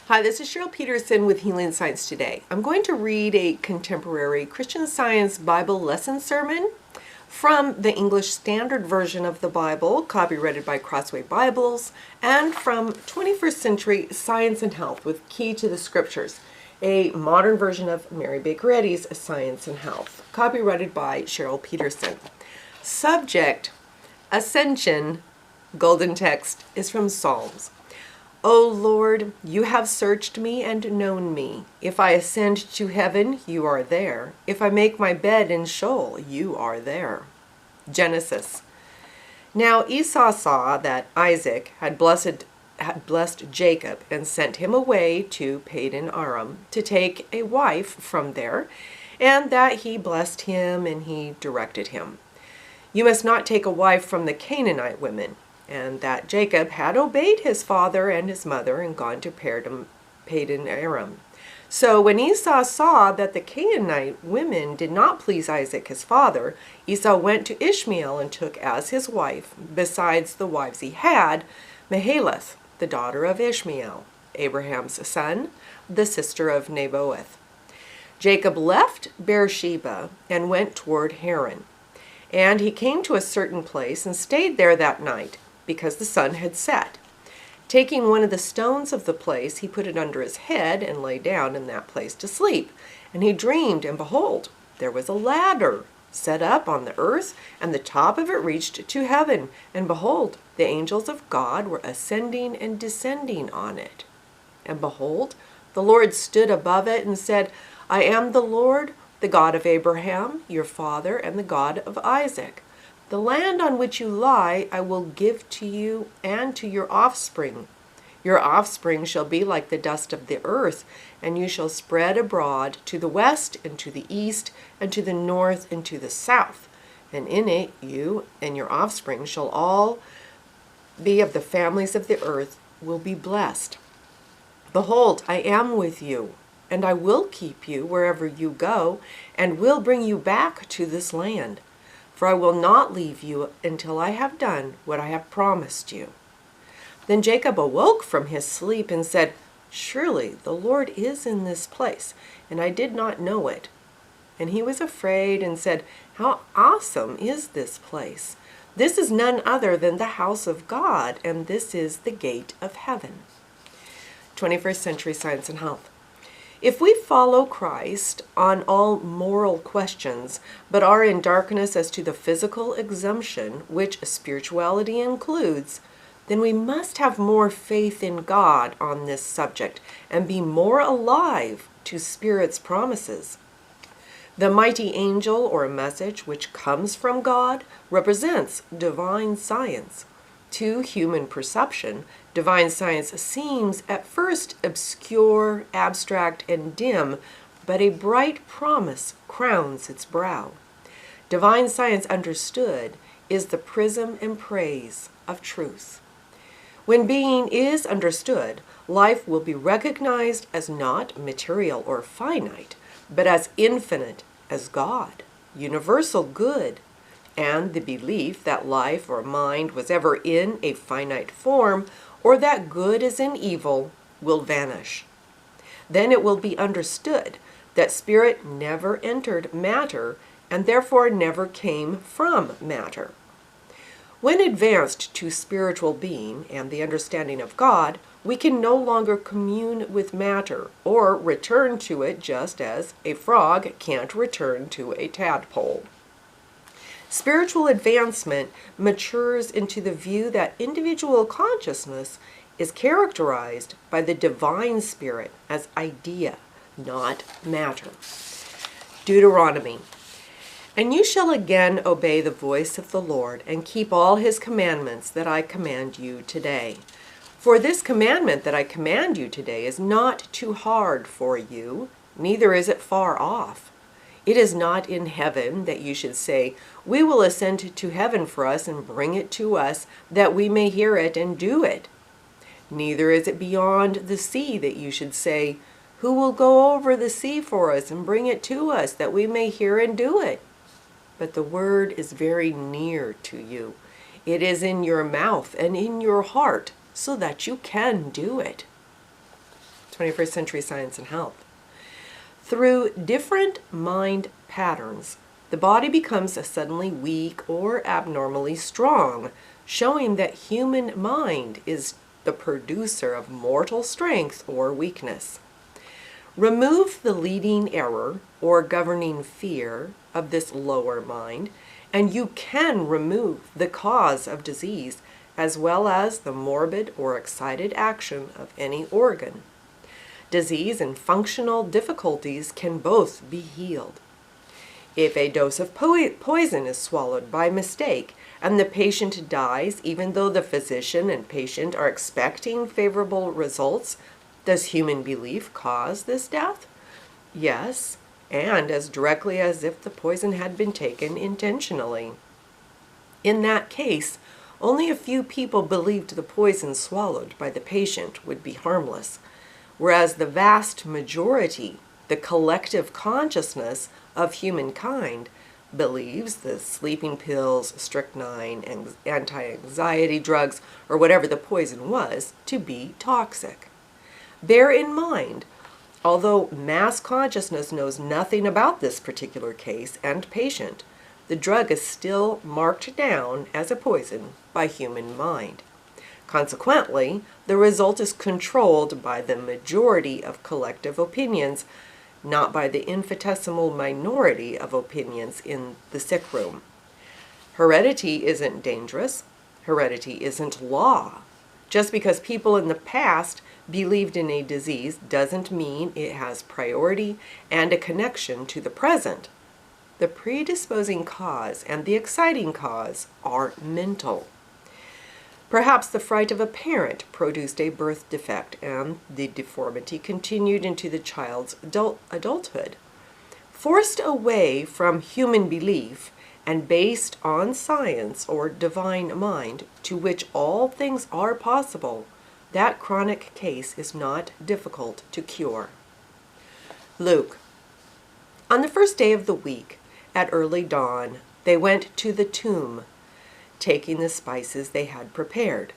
Hi, this is Cheryl Peterson with Healing Science Today. I'm going to read a contemporary Christian Science Bible lesson sermon from the English Standard Version of the Bible, copyrighted by Crossway Bibles, and from 21st Century Science and Health with Key to the Scriptures, a modern version of Mary Baker Eddy's Science and Health, copyrighted by Cheryl Peterson. Subject, Ascension. Golden text is from Psalms. O Lord, you have searched me and known me. If I ascend to heaven, you are there. If I make my bed in Sheol, you are there. Genesis. Now Esau saw that Isaac had blessed Jacob and sent him away to Padan Aram to take a wife from there, and that he blessed him and he directed him. You must not take a wife from the Canaanite women. And that Jacob had obeyed his father and his mother and gone to Padan Aram. So when Esau saw that the Canaanite women did not please Isaac his father, Esau went to Ishmael and took as his wife, besides the wives he had, Mahalath, the daughter of Ishmael, Abraham's son, the sister of Naboth. Jacob left Beersheba and went toward Haran. And he came to a certain place and stayed there that night, because the sun had set. Taking one of the stones of the place, he put it under his head and lay down in that place to sleep. And he dreamed, and behold, there was a ladder set up on the earth, and the top of it reached to heaven. And behold, the angels of God were ascending and descending on it. And behold, the Lord stood above it and said, I am the Lord, the God of Abraham, your father, and the God of Isaac. The land on which you lie I will give to you and to your offspring. Your offspring shall be like the dust of the earth, and you shall spread abroad to the west and to the east and to the north and to the south. And in it you and your offspring shall all be of the families of the earth will be blessed. Behold, I am with you, and I will keep you wherever you go, and will bring you back to this land. For I will not leave you until I have done what I have promised you. Then Jacob awoke from his sleep and said, Surely the Lord is in this place, and I did not know it. And he was afraid and said, How awesome is this place! This is none other than the house of God, and this is the gate of heaven. 21st Century Science and Health. If we follow Christ on all moral questions, but are in darkness as to the physical exemption, which spirituality includes, then we must have more faith in God on this subject and be more alive to Spirit's promises. The mighty angel or message which comes from God represents divine science. To human perception, divine science seems at first obscure, abstract, and dim, but a bright promise crowns its brow. Divine science understood is the prism and praise of truth. When being is understood, life will be recognized as not material or finite, but as infinite as God, universal good, and the belief that life or mind was ever in a finite form, or that good is in evil, will vanish. Then it will be understood that spirit never entered matter, and therefore never came from matter. When advanced to spiritual being and the understanding of God, we can no longer commune with matter, or return to it just as a frog can't return to a tadpole. Spiritual advancement matures into the view that individual consciousness is characterized by the divine spirit as idea, not matter. Deuteronomy. And you shall again obey the voice of the Lord and keep all his commandments that I command you today. For this commandment that I command you today is not too hard for you, neither is it far off. It is not in heaven that you should say, We will ascend to heaven for us and bring it to us, that we may hear it and do it. Neither is it beyond the sea that you should say, Who will go over the sea for us and bring it to us, that we may hear and do it? But the word is very near to you. It is in your mouth and in your heart, so that you can do it. 21st Century Science and Health. Through different mind patterns, the body becomes suddenly weak or abnormally strong, showing that human mind is the producer of mortal strength or weakness. Remove the leading error or governing fear of this lower mind, and you can remove the cause of disease as well as the morbid or excited action of any organ. Disease and functional difficulties can both be healed. If a dose of poison is swallowed by mistake and the patient dies even though the physician and patient are expecting favorable results, does human belief cause this death? Yes, and as directly as if the poison had been taken intentionally. In that case, only a few people believed the poison swallowed by the patient would be harmless, whereas the vast majority, the collective consciousness of humankind, believes the sleeping pills, strychnine, and anti-anxiety drugs, or whatever the poison was, to be toxic. Bear in mind, although mass consciousness knows nothing about this particular case and patient, the drug is still marked down as a poison by human mind. Consequently, the result is controlled by the majority of collective opinions, not by the infinitesimal minority of opinions in the sick room. Heredity isn't dangerous. Heredity isn't law. Just because people in the past believed in a disease doesn't mean it has priority and a connection to the present. The predisposing cause and the exciting cause are mental. Perhaps the fright of a parent produced a birth defect, and the deformity continued into the child's adulthood. Forced away from human belief and based on science or divine mind, to which all things are possible, that chronic case is not difficult to cure. Luke. On the first day of the week, at early dawn, they went to the tomb, taking the spices they had prepared,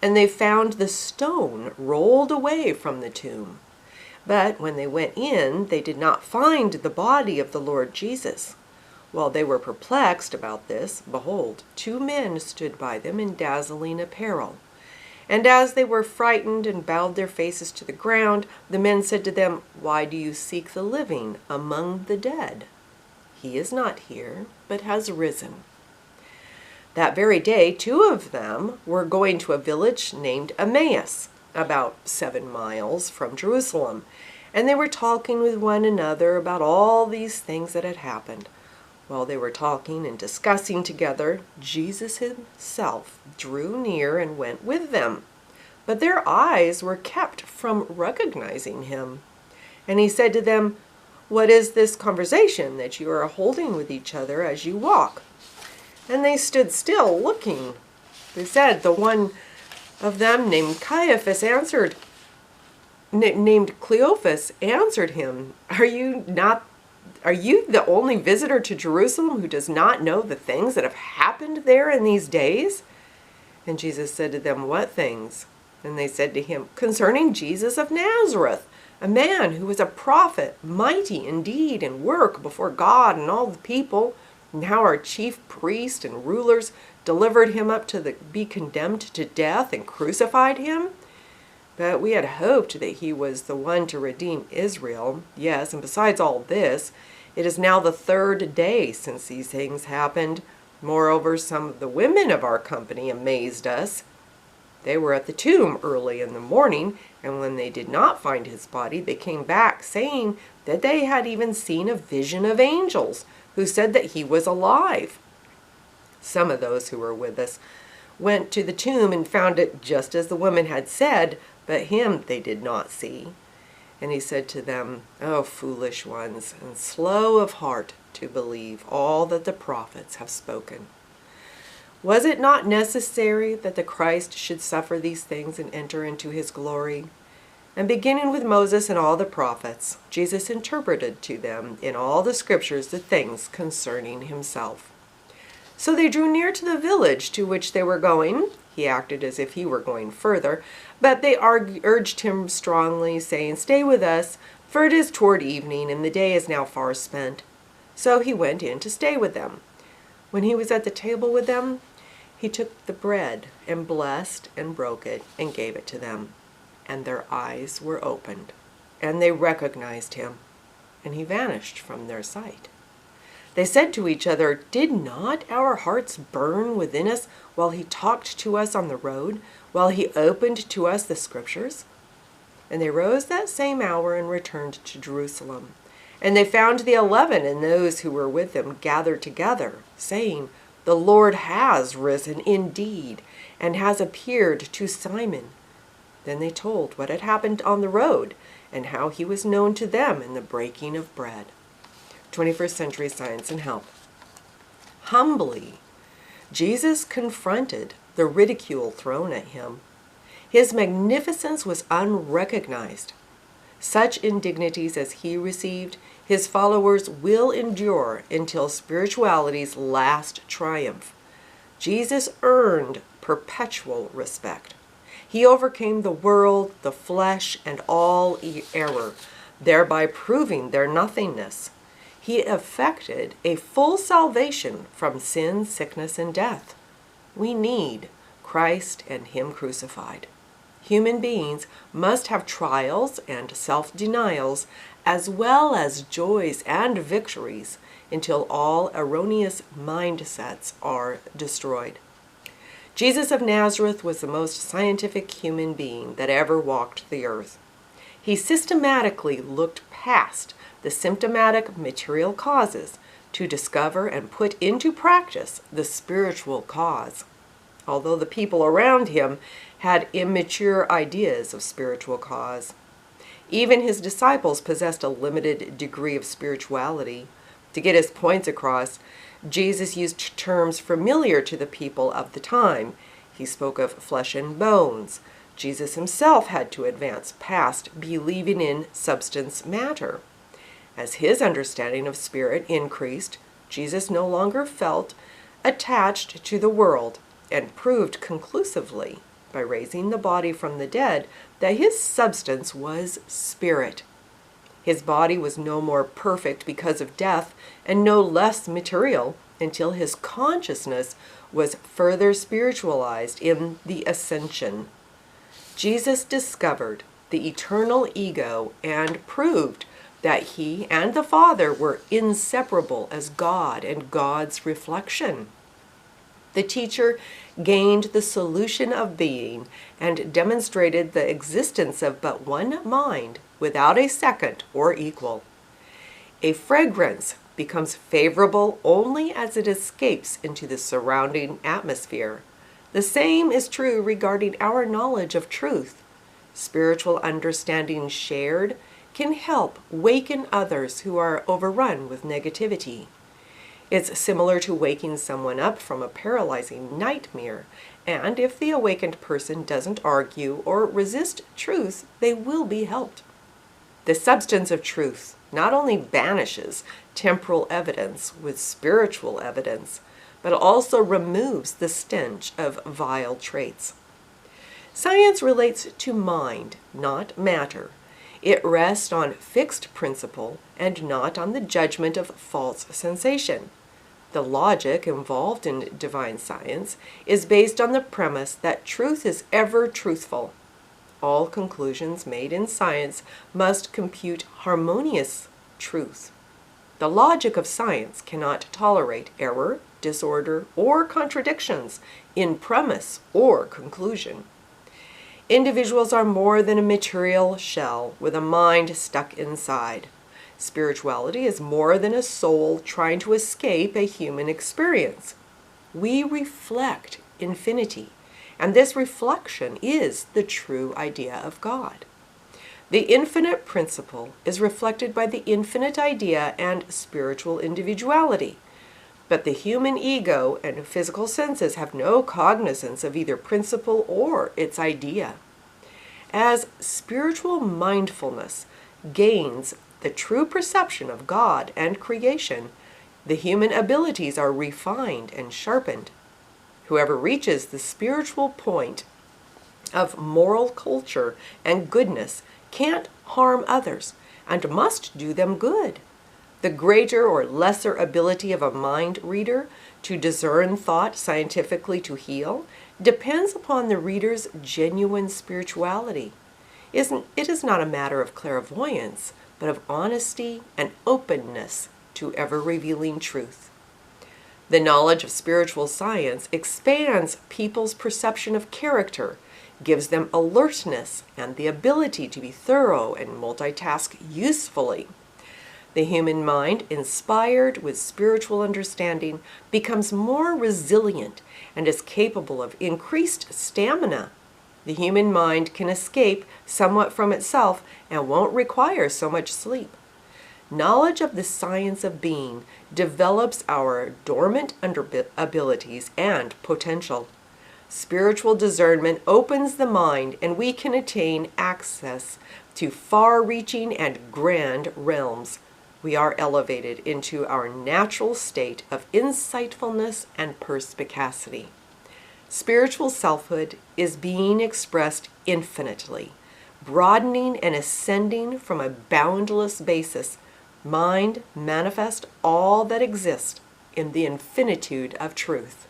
and they found the stone rolled away from the tomb. But when they went in, they did not find the body of the Lord Jesus. While they were perplexed about this, behold, 2 men stood by them in dazzling apparel. And as they were frightened and bowed their faces to the ground, the men said to them, "Why do you seek the living among the dead? He is not here, but has risen." That very day, 2 of them were going to a village named Emmaus, about 7 miles from Jerusalem, and they were talking with one another about all these things that had happened. While they were talking and discussing together, Jesus himself drew near and went with them. But their eyes were kept from recognizing him. And he said to them, "What is this conversation that you are holding with each other as you walk?" And they stood still, looking. They said, the one of them named Cleophas answered him, Are you the only visitor to Jerusalem who does not know the things that have happened there in these days?" And Jesus said to them, "What things?" And they said to him, "Concerning Jesus of Nazareth, a man who was a prophet, mighty in deed and work before God and all the people. Now our chief priests and rulers delivered him up to be condemned to death and crucified him. But we had hoped that he was the one to redeem Israel. Yes, and besides all this, it is now the 3rd day since these things happened. Moreover, some of the women of our company amazed us. They were at the tomb early in the morning, and when they did not find his body, they came back, saying that they had even seen a vision of angels, who said that he was alive. Some of those who were with us went to the tomb and found it just as the women had said, but him they did not see." And he said to them, "O foolish ones, and slow of heart to believe all that the prophets have spoken. Was it not necessary that the Christ should suffer these things and enter into his glory?" And beginning with Moses and all the prophets, Jesus interpreted to them in all the scriptures the things concerning himself. So they drew near to the village to which they were going, He acted as if he were going further, but they urged him strongly, saying, "Stay with us, for it is toward evening, and the day is now far spent." So he went in to stay with them. When he was at the table with them, he took the bread and blessed and broke it and gave it to them. And their eyes were opened, and they recognized him, and he vanished from their sight. They said to each other, "Did not our hearts burn within us while he talked to us on the road, while he opened to us the scriptures?" And they rose that same hour and returned to Jerusalem. And they found the 11 and those who were with them gathered together, saying, "The Lord has risen indeed, and has appeared to Simon." Then they told what had happened on the road, and how he was known to them in the breaking of bread. 21st Century Science and Health. Humbly, Jesus confronted the ridicule thrown at him. His magnificence was unrecognized. Such indignities as he received, his followers will endure until spirituality's last triumph. Jesus earned perpetual respect. He overcame the world, the flesh, and all error, thereby proving their nothingness. He effected a full salvation from sin, sickness, and death. We need Christ and Him crucified. Human beings must have trials and self-denials, as well as joys and victories, until all erroneous mindsets are destroyed. Jesus of Nazareth was the most scientific human being that ever walked the earth. He systematically looked past the symptomatic material causes to discover and put into practice the spiritual cause. Although the people around him had immature ideas of spiritual cause. Even his disciples possessed a limited degree of spirituality. To get his points across, Jesus used terms familiar to the people of the time. He spoke of flesh and bones. Jesus himself had to advance past believing in substance matter. As his understanding of spirit increased, Jesus no longer felt attached to the world and proved conclusively, by raising the body from the dead, that his substance was spirit. His body was no more perfect because of death and no less material until his consciousness was further spiritualized in the Ascension. Jesus discovered the eternal ego and proved that he and the Father were inseparable as God and God's reflection. The teacher gained the solution of being and demonstrated the existence of but one mind without a second or equal. A fragrance becomes favorable only as it escapes into the surrounding atmosphere. The same is true regarding our knowledge of truth. Spiritual understanding shared can help waken others who are overrun with negativity. It's similar to waking someone up from a paralyzing nightmare, and if the awakened person doesn't argue or resist truth, they will be helped. The substance of truth not only banishes temporal evidence with spiritual evidence, but also removes the stench of vile traits. Science relates to mind, not matter. It rests on fixed principle and not on the judgment of false sensation. The logic involved in divine science is based on the premise that truth is ever truthful. All conclusions made in science must compute harmonious truth. The logic of science cannot tolerate error, disorder, or contradictions in premise or conclusion. Individuals are more than a material shell with a mind stuck inside. Spirituality is more than a soul trying to escape a human experience. We reflect infinity, and this reflection is the true idea of God. The infinite principle is reflected by the infinite idea and spiritual individuality. But the human ego and physical senses have no cognizance of either principle or its idea. As spiritual mindfulness gains the true perception of God and creation, the human abilities are refined and sharpened. Whoever reaches the spiritual point of moral culture and goodness can't harm others and must do them good. The greater or lesser ability of a mind reader to discern thought scientifically to heal depends upon the reader's genuine spirituality. It is not a matter of clairvoyance, but of honesty and openness to ever-revealing truth. The knowledge of spiritual science expands people's perception of character, gives them alertness and the ability to be thorough and multitask usefully. The human mind, inspired with spiritual understanding, becomes more resilient and is capable of increased stamina. The human mind can escape somewhat from itself and won't require so much sleep. Knowledge of the science of being develops our dormant abilities and potential. Spiritual discernment opens the mind, and we can attain access to far-reaching and grand realms. We are elevated into our natural state of insightfulness and perspicacity. Spiritual selfhood is being expressed infinitely, broadening and ascending from a boundless basis. Mind manifest all that exists in the infinitude of truth.